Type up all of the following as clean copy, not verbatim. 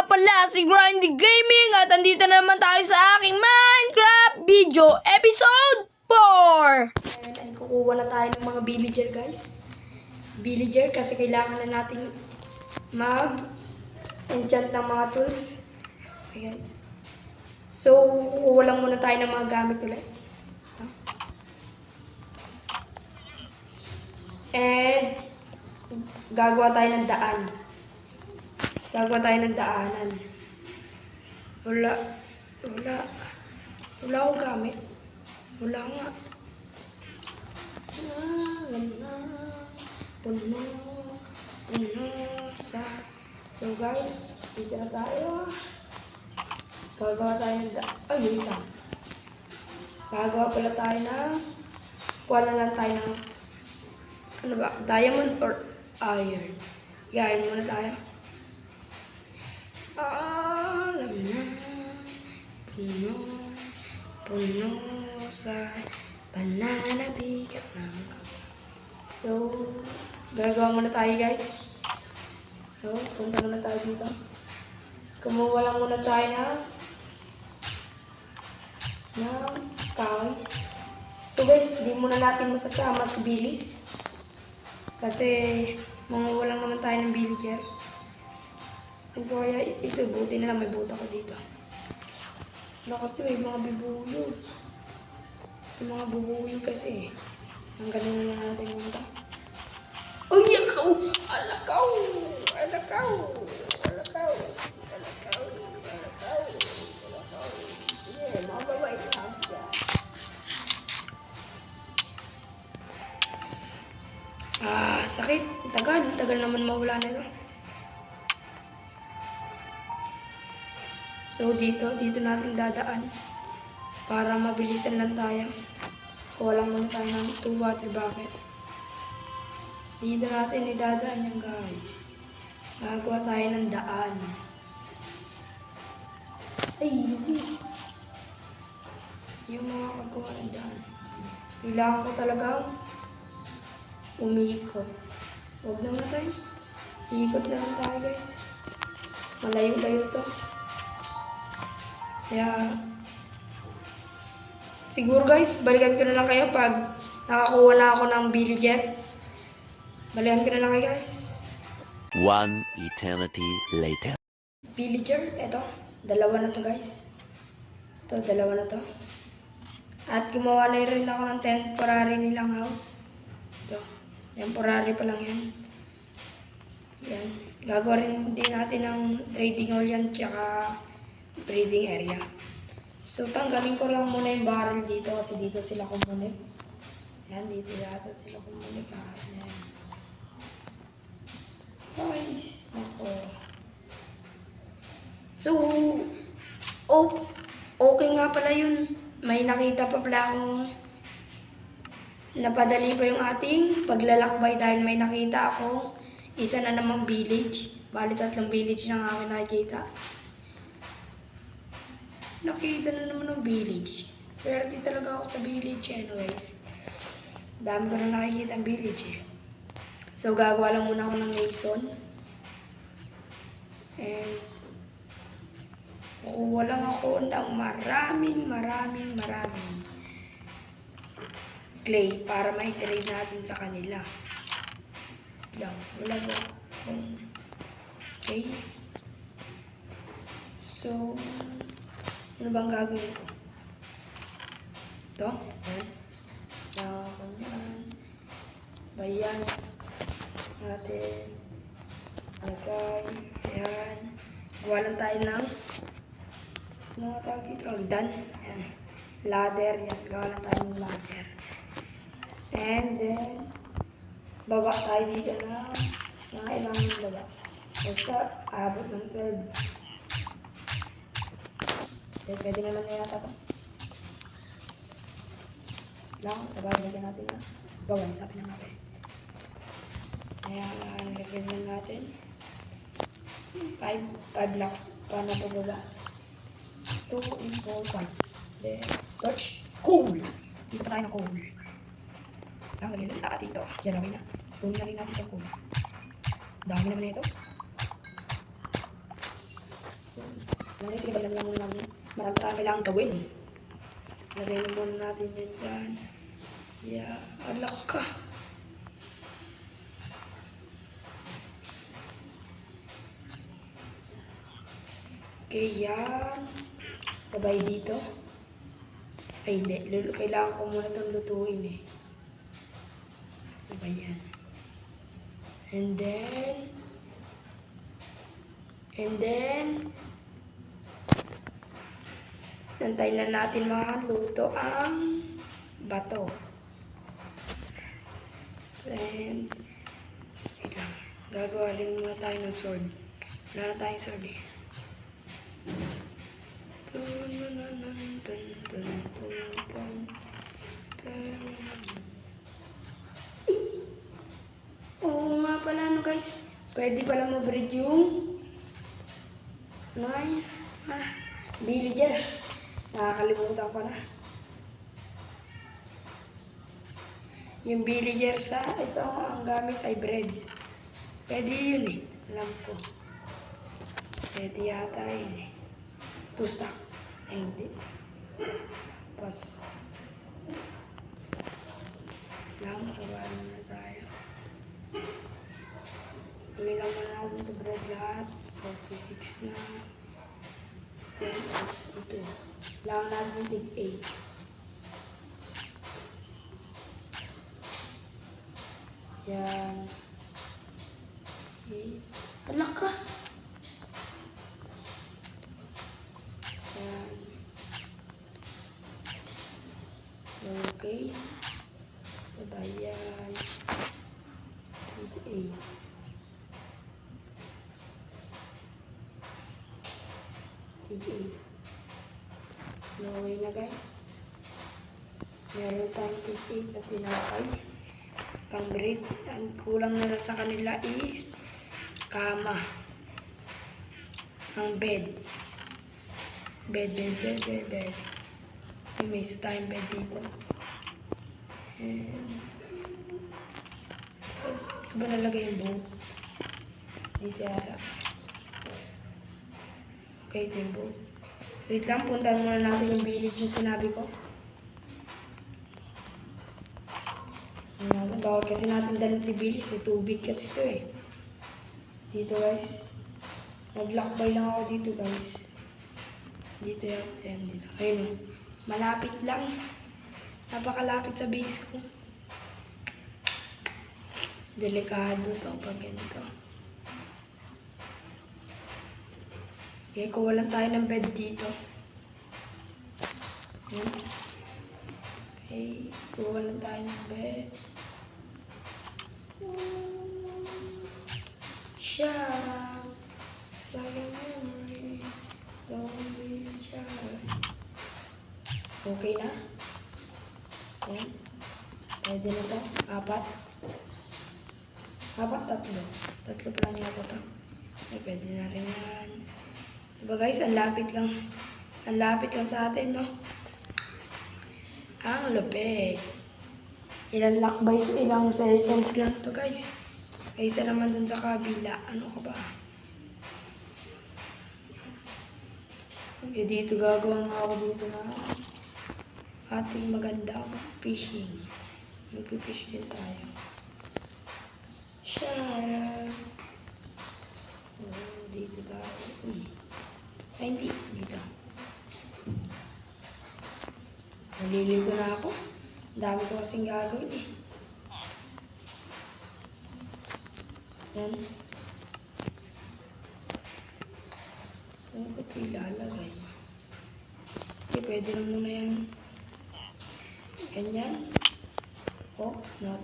pala si Grindy Gaming at andito na naman tayo sa aking Minecraft video episode 4. Ayan, ay kukuha na tayo ng mga villager guys. Villager kasi kailangan na natin mag-enchant ng mga tools. Ayan. So, kukuha lang muna tayo ng mga gamit ulit. And gagawa tayo ng daan. Gagawa tayo ng daanan. Wala akong gamit. Wala nga. Puno sa... So guys, dito na tayo. Gagawa tayo ng daan. Ay, wait lang. Gagawa pala tayo ng... Kuha na lang tayo ng... Ano ba? Diamond or iron? Iron muna tayo. Alam na, puno sa pananabigat ng kapwa. So, gagawa muna tayo guys. So, punta muna tayo dito. Kumuha lang muna tayo ng kahoy. So guys, hindi muna natin masasama si bilis. Kasi, manguha lang naman tayo ng villager. Kaya ito, buti na lang may buta ko dito. Wala kasi may mga bibuyog. May mga bubuyog kasi. Ang galing na natin yung ito. Oh, yakaw! Alakaw! Alakaw! Alakaw! Alakaw! Alakaw! Alakaw! Yeah, mababait lang siya. Sakit. Tagal naman mawala na ito. So, dito natin dadaan para mabilisan lang tayo. Kuha lang muna tayo ng 2 water bucket. Dito natin idadaan yan, guys. Gagawa tayo ng daan. Ay, hindi. Yung mga kagawa ng daan. Kailangan ko talagang umiikot. Huwag na nga tayo. Iikot na lang tayo, guys. Malayo-layo to. Kaya, siguro guys, balikan ko na lang kayo pag nakakuha na ako ng villager. Balikan ko na lang kayo guys. 1 eternity later. Villager, eto. Dalawa na to guys. Ito, dalawa na to. At gumawa na rin ako ng temporary nilang house. Ito, temporary pa lang yan. Yan. Gagawa rin din natin ng trading hall yan, tsaka breeding area. So, tanggalin ko lang muna yung barrel dito kasi dito sila kumunik. Yan, dito yata sila kumunik. Yan. Guys, ako. So, okay nga pala yun. May nakita pa pala akong napadali pa yung ating paglalakbay dahil may nakita ako isa na namang village. Bali 3 village na aking nakikita. Nakita na naman ng village. Pero di talaga ako sa village anyways. Dami ko na nakikita ang village eh. So gagawa lang muna ako ng mason. And kukuha lang ako ng maraming clay para mai-trade natin sa kanila. Lang, wala ba akong okay. So, ano bang gagawin ko? Ito? Yan. Yan. Bayan. Natin. Okay. Yan. Gawa lang tayo ng mga tawag dito. Agdan. Yan. Ladder. Yan. Gawa lang tayo ng ladder. And then, baba tayo dito na mga ilang baba. Basta, abot ng 12. Okay, pwede naman na yata ito. Lang, sabay natin na. Bawan, sabi na natin. Kaya, nilagyan lang natin. 5 blocks pa na pababa. 2, 4, 5. Then, torch. Coal! Dito pa tayo ng coal. Lang, lagyan lang natin ito. Yan, okay na. Stone na rin natin yung coal. Dami naman na ito. Guys, sige, balagyan muna natin. Marami tayong kailangan gawin. Lagay na muna natin yan dyan. Yeah, alak ka. Okay, yan. Sabay dito. Ay, hindi. Kailangan ko muna itong lutuin eh. Sabay yan. And then, nantayin na natin maluto ang bato. And, wait lang. Gagawa din muna tayo ng sword. Wala na tayong sword eh. Oo nga pala, ano guys. Pwede pala ma-breed yung ano nga yun? Villager. Nakakalimutan ko na. Yung villager sa ito ang gamit ay bread. Pwede yun eh. Alam ko. Pwede yata yun eh. 2 stack. Ay hindi. Pas. Lang, kabahan na tayo. Gawin lang muna natin ito bread lahat. 46 na. Yan, dito. Lang natin tig 8. Yan. Okay. Alak ka. Yan. Okay. Sabayan. Tig 8. Tig 8. Okay na guys. Meron tayong tig 8 na tinapay. Pang bread. Ang kulang na lang sa kanila is kama. Ang bed. Bed. May isa tayong bed dito. And tapos, ba nalagay yung boat? Dito yata. Okay, ito yung boat. Wait lang, puntahan muna natin yung village yung sinabi ko. Bawal kasi natin dalhin si Billis eh. Tubig kasi ito eh. Dito guys. Mag-lockby lang ako dito guys. Dito yan. Dito. Ayun o. Malapit lang. Napakalapit sa base ko. Delikado to pag ganito. Okay, kuha lang tayo ng bed dito. Okay, kuha lang tayo ng bed. Shut up, like a memory, don't be shy. Okay na? Ayan. Pwede na ito. 4. 3. 3 pa lang yata ito. Ay, pwede na rin yan. Diba guys, ang lapit lang. Ang lapit lang sa atin, no? Ang lupit. Ilang lakbay, ilang seconds lang to guys. Kaysa naman dun sa kabila. Ano ka ba? Okay, dito gagawa nga ako dito na ating maganda fishing. Magpifish din tayo. Shara. Oh, dito tayo. Ay, hindi. Dito. Nalilito na ako. Ang dami ko kasing gagawin eh. Yan. Saan ko ito ilalagay? Okay, pwede na muna yan. Ganyan. Oh, not.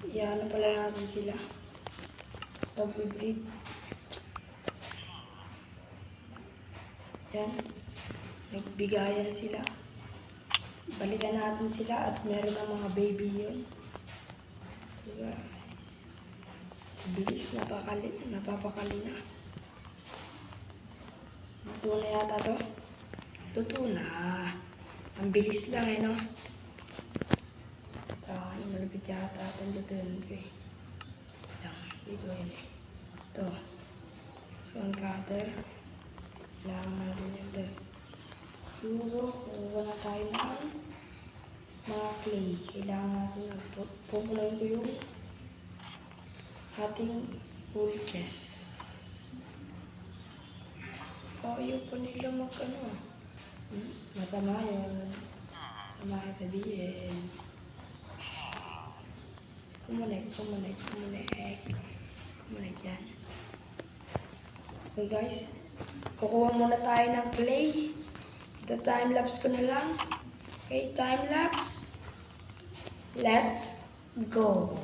Iyan na pala natin sila. Pag-breed. Yan. Nagbigayan na sila. Balikan natin sila at meron ng mga baby yun. Guys. Bilis, napapakali na. Luto na yata to. Luto na. Ang bilis lang eh, no? Malapit yata itong lutuin ko eh. Lang, dito yun eh. Ito. So, ang cutter. Kailangan natin yan. Tapos, siguro, kuha na tayo ng mga clay. Kailangan natin na pupunan ko yung ating full chest. Ayaw pa nila masama yun. Masama yung sabihin. Kumunik yan. Okay guys, kukuha muna tayo ng clay. Ito time-lapse ko na lang. Okay, time-lapse. Let's go.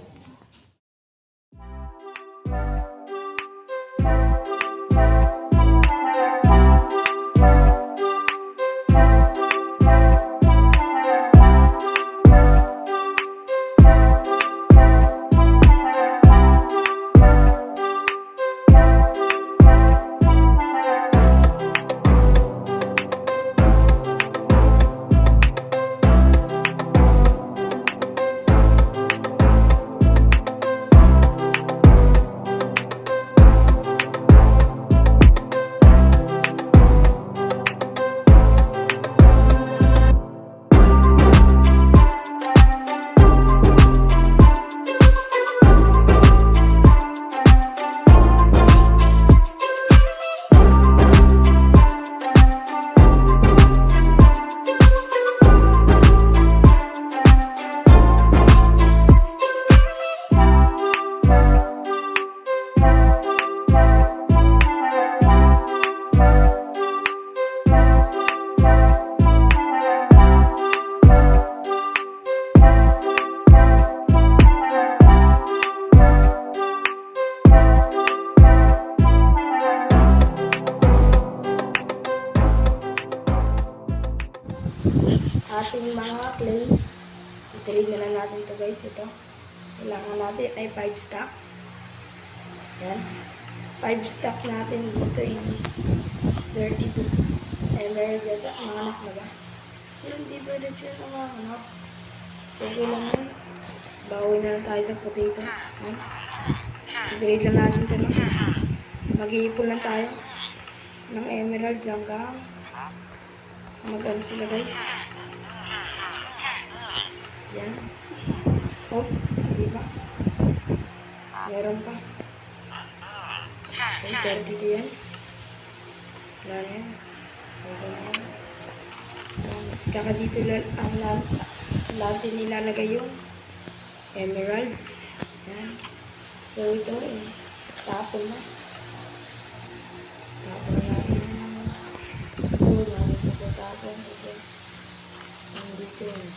Ating mga clay, i-trade na lang natin ito guys. Ito, kailangan natin ay 5 stack. Yan, 5 stack natin dito is 32 emerald yata. Mga anak na ba? Pero hindi pwede sila ng mga anak. Okay lang yan. Bawi na lang tayo sa potato. Yan, i-trade lang natin ito. Mag-iipon lang tayo ng emerald hanggang mag-ano sila guys. Yan. Oh, di ba? Meron pa. Okay, pero dito yan. Wala na yan. Okay na yan. Tsaka dito ang natin nilalagay yung emeralds. Yan. So, ito is tapon na. Tapon na natin yan. Ito, natin ito tapon. Ito. Dito yan.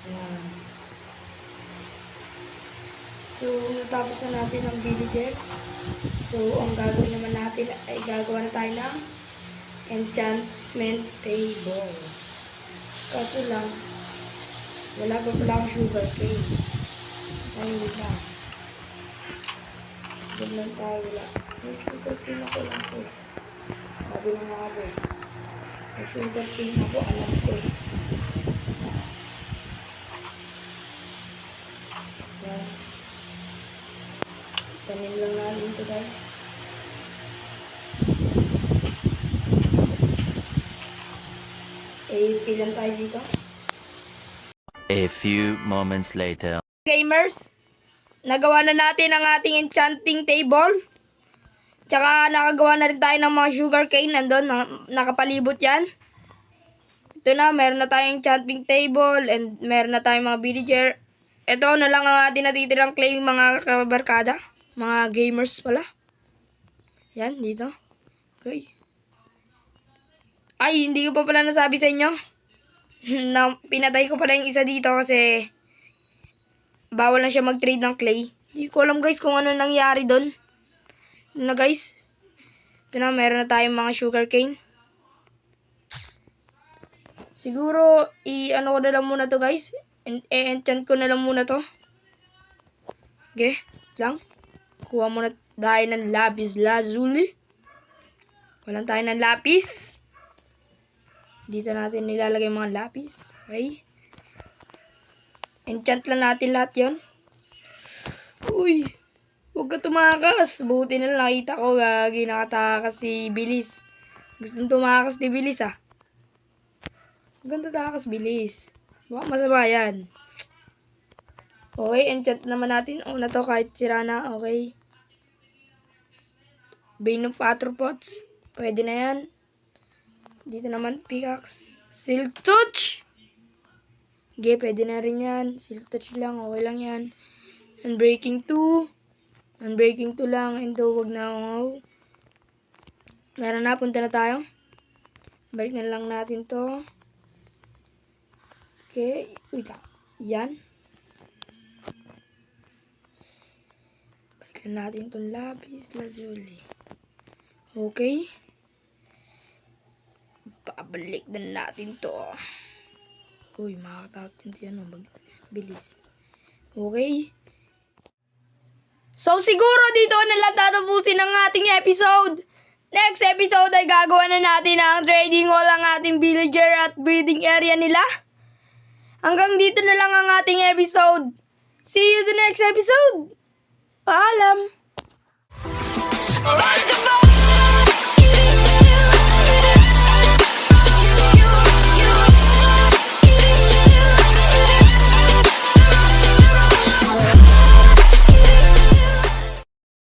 Ayan. So, natapos na natin ang villager. So, ang gagawin naman natin ay gagawa na tayo ng enchantment table. Kaso lang, wala pa pala akong sugar cane. Ayun lang. Doon lang tayo wala. May sugar cane ako lang po. Sabi na nga ako. May sugar cane ako, alam ko. Yan. Tanim lang natin ito guys. Pilan tayo dito. A few moments later. Gamers, nagawa na natin ang ating enchanting table. Tsaka nakagawa na rin tayo ng mga sugar cane. Nandun, nakapalibot yan. Ito na, meron na tayong enchanting table and meron na tayong mga villager. Ito na lang ang ating natitirang clay, mga kabarkada. Mga gamers pala. Yan, dito. Okay. Ay, hindi ko pa pala nasabi sa inyo. Na, pinatay ko pala yung isa dito kasi bawal na siya mag-trade ng clay. Hindi ko alam guys kung ano nangyari doon. Na guys. Ito na, meron na tayong mga sugar cane. Siguro, ano ko na lang muna to guys. Enchant ko na lang muna to. Okay, lang. Kuha muna tayo ng lapis lazuli. Walang tayo ng lapis. Dito natin nilalagay mga lapis. Okay. Enchant lang natin lahat yon. Uy. Huwag ka tumakas. Buti na lang nakita ko. Gagi nakatakas si Bilis. Gusto nang tumakas di bilis ah. Ganda takas bilis. Baka masama yan. Okay, enchant naman natin. Una to kahit sira na. Okay. Bane of Arthropods. Pwede na yan. Dito naman pickaxe. Silk Touch. Okay, pwede na rin yan. Silk Touch lang. Okay lang yan. Unbreaking 2. Unbreaking 2 lang. Endo, wag na ako. Tara na, punta na tayo. Balik na lang natin to. Okay. Uy, yan. Balik na natin itong lapis lazuli. Okay. Babalik na natin to. Uy, makakataas din siya no. Bilis. Okay. So, siguro dito na lang tatapusin ang ating episode. Next episode ay gagawa na natin ang trading wall ang ating villager at breeding area nila. Hanggang dito na lang ang ating episode. See you the next episode. Paalam.